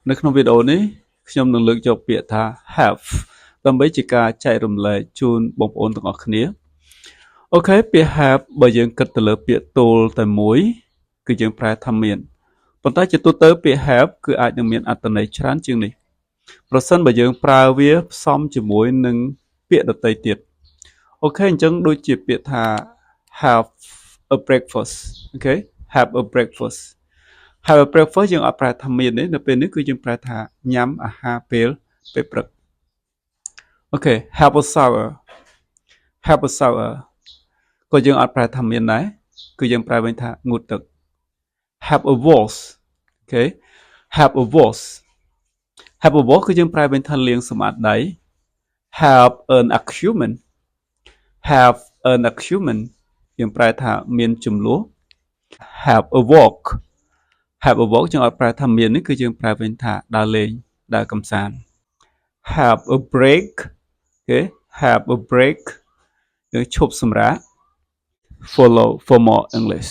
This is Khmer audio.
នៅក្នុងវីដេអូនេះខ្ញុំនឹងលើកយកពាក្យថា have ដើម្បីជាការចែករំលែកជូនបងប្អូនទាំងអស់គ្នាអូខេពាក្យ have បើយើងគិតទៅលើពាក្យទល់តែមួយគឺយើងប្រែថាមានប៉ុន្តែជាទូទៅពាក្យ have គឺអាចនឹងមានអត្ថន័យច្រើនជាងនេះប្រសិនបើយើងប្រើវាផ្សំជាមួយនឹងពាក្យដទៃទៀតអូខេអញ្ចឹងដូចជាពាក្យថា have a breakfast អូខេ have a breakfast have a breakfast យើងអត់ប្រែថាមានទេនៅពេលនេះគឺយើងប្រែថាញ៉ាំអាហារពេលព្រឹកអូខេ have a shower ក៏យើងអត់ប្រែថាមានដែរគឺយើងប្រែវិញថាងូតទឹក have a wash អូខេ have a wash គឺយើងប្រែវិញថាលាងសម្អាតដៃ have an argument យើងប្រែថាមានចំនួន have a walk យើងអត់ប្រែថាមាននេះគឺយើងប្រែវិញថាដើរលេងដើរកម្សាន្ត have a break អូខេ have a break យើងឈប់សម្រាក follow for more English